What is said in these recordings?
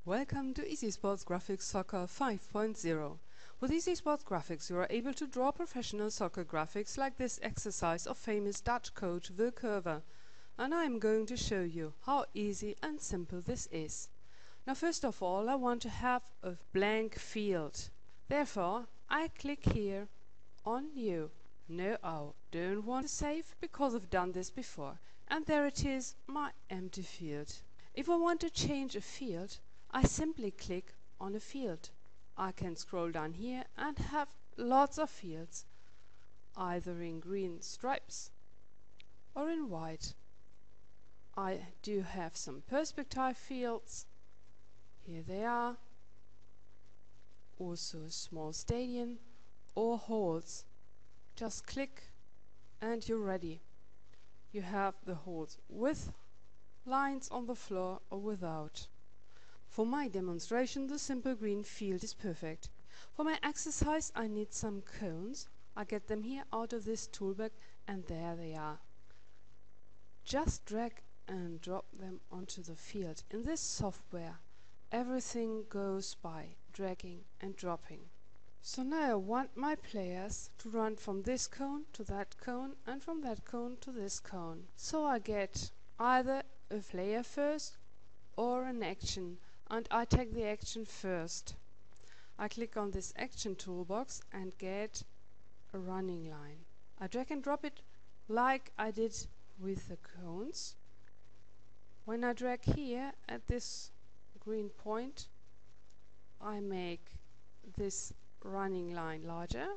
Welcome to Easy Sports Graphics Soccer 5.0. With Easy Sports Graphics you are able to draw professional soccer graphics like this exercise of famous Dutch coach Wil Curver. And I am going to show you how easy and simple this is. Now first of all I want to have a blank field. Therefore I click here on New. No, I don't want to save because I've done this before. And there it is, my empty field. If I want to change a field, I simply click on a field. I can scroll down here and have lots of fields, either in green stripes or in white. I do have some perspective fields. Here they are. Also a small stadium or holes. Just click and you're ready. You have the holes with lines on the floor or without. For my demonstration the simple green field is perfect. For my exercise I need some cones. I get them here out of this tool bag and there they are. Just drag and drop them onto the field. In this software everything goes by dragging and dropping. So now I want my players to run from this cone to that cone and from that cone to this cone. So I get either a player first or an action, and I take the action first. I click on this action toolbox and get a running line. I drag and drop it like I did with the cones. When I drag here at this green point, I make this running line larger,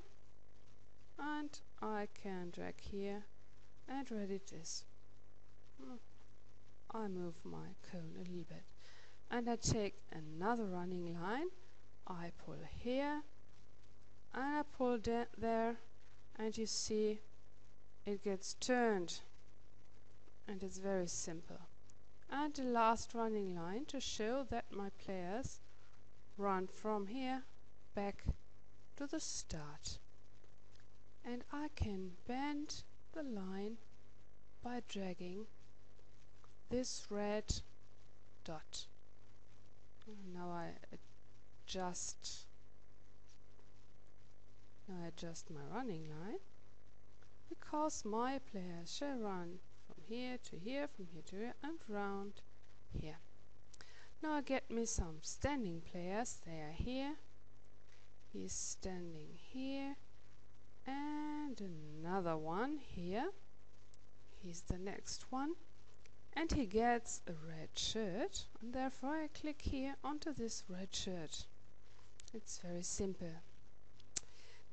and I can drag here and ready it is. I move my cone a little bit and I take another running line. I pull here and I pull there, and you see it gets turned, and it's very simple. And the last running line to show that my players run from here back to the start. And I can bend the line by dragging this red dot. Now I adjust my running line, because my players shall run from here to here, from here to here, and round here. Now I get me some standing players. They are here. He's standing here, and another one here. He's the next one, and he gets a red shirt, and therefore I click here onto this red shirt. It's very simple.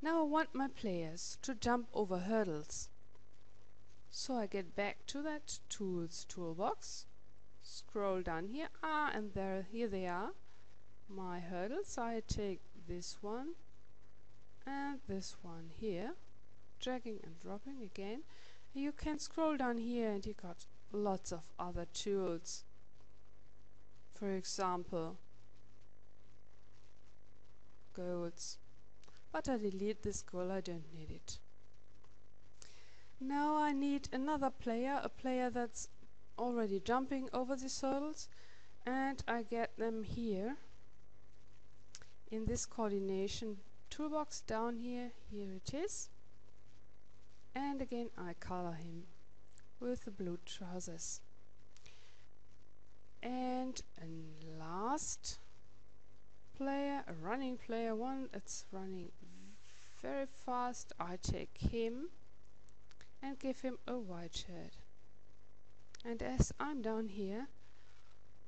Now I want my players to jump over hurdles. So I get back to that tools toolbox, scroll down here, and here they are, my hurdles. I take this one and this one here, dragging and dropping again. You can scroll down here and you got lots of other tools. For example, goals. But I delete this goal, I don't need it. Now I need another player, a player that's already jumping over these hurdles, and I get them here in this coordination toolbox down here. Here it is. And again I color him with the blue trousers. And a last player, a running player, one that's running very fast. I take him and give him a white shirt. And as I'm down here,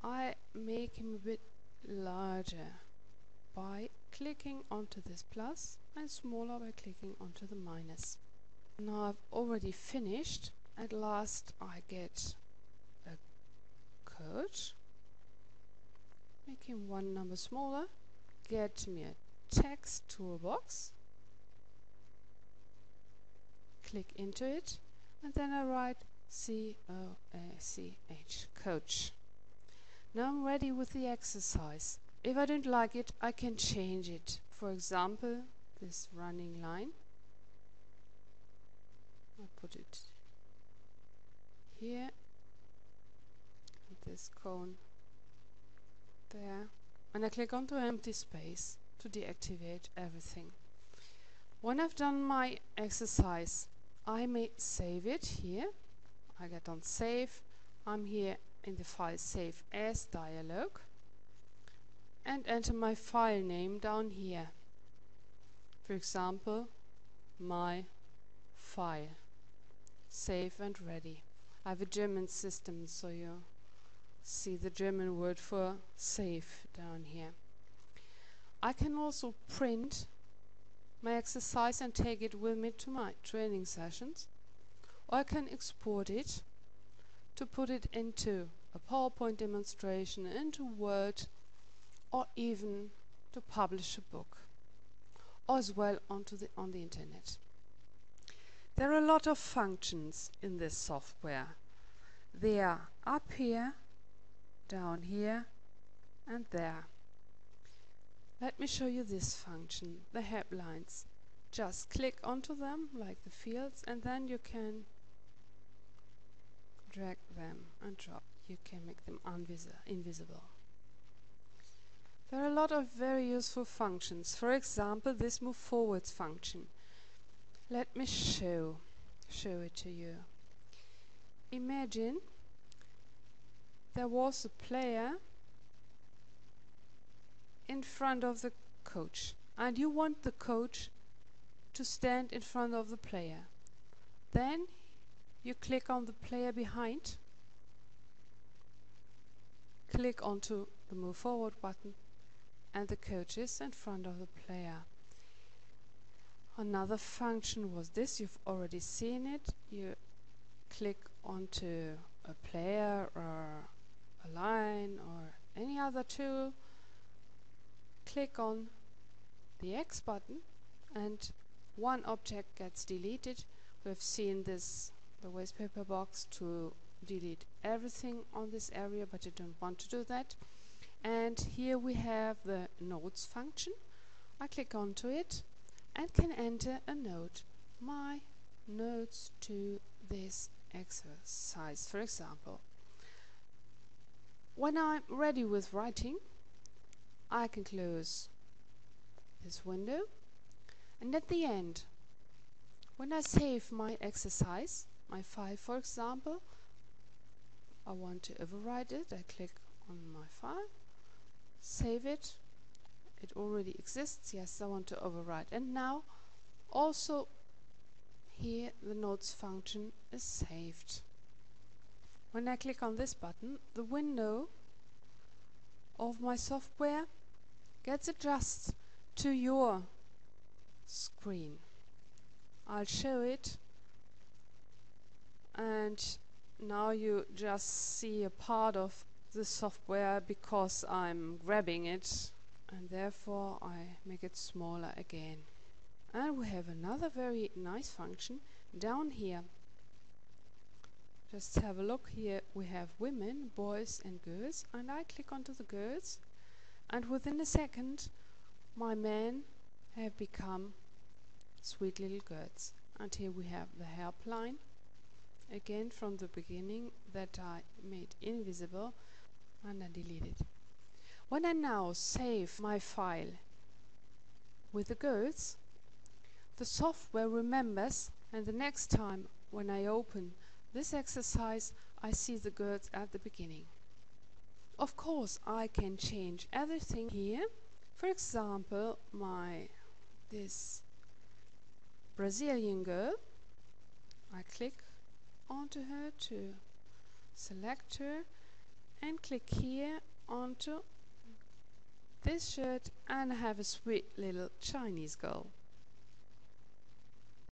I make him a bit larger by clicking onto this plus, and smaller by clicking onto the minus. Now I've already finished. At last I get a coach, make him one number smaller, get me a text toolbox, click into it, and then I write COACH, coach. Now I'm ready with the exercise. If I don't like it, I can change it. For example, this running line, I put it here, and this cone there, and I click onto empty space to deactivate everything. When I've done my exercise, I may save it here. I get on save. I'm here in the file save as dialog and enter my file name down here. For example, my file. Save and ready. I have a German system, so you see the German word for save down here. I can also print my exercise and take it with me to my training sessions, or I can export it to put it into a PowerPoint demonstration, into Word, or even to publish a book, or as well on the internet. There are a lot of functions in this software. They are up here, down here, and there. Let me show you this function, the help lines. Just click onto them like the fields, and then you can drag them and drop. You can make them invisible. There are a lot of very useful functions. For example, this move forwards function. Let me show it to you. Imagine there was a player in front of the coach, and you want the coach to stand in front of the player. Then you click on the player behind, click onto the move forward button, and the coach is in front of the player. Another function was this, you've already seen it. You click onto a player or a line or any other tool, click on the X button, and one object gets deleted. We've seen this, the waste paper box, to delete everything on this area, but you don't want to do that. And here we have the notes function. I click onto it and can enter a note, my notes to this exercise, for example. When I'm ready with writing, I can close this window, and at the end, when I save my exercise, my file for example, I want to overwrite it, I click on my file, save it. It already exists, yes, I want to overwrite. And now also here the notes function is saved. When I click on this button, the window of my software gets adjusted to your screen. I'll show it, and now you just see a part of the software because I'm grabbing it, and therefore I make it smaller again. And we have another very nice function down here. Just have a look here. We have women, boys and girls, and I click onto the girls, and within a second my men have become sweet little girls. And here we have the helpline again from the beginning that I made invisible, and I delete it. When I now save my file with the girls, the software remembers, and the next time when I open this exercise, I see the girls at the beginning. Of course, I can change everything here. For example, this Brazilian girl, I click onto her to select her and click here onto this shirt, and I have a sweet little Chinese girl.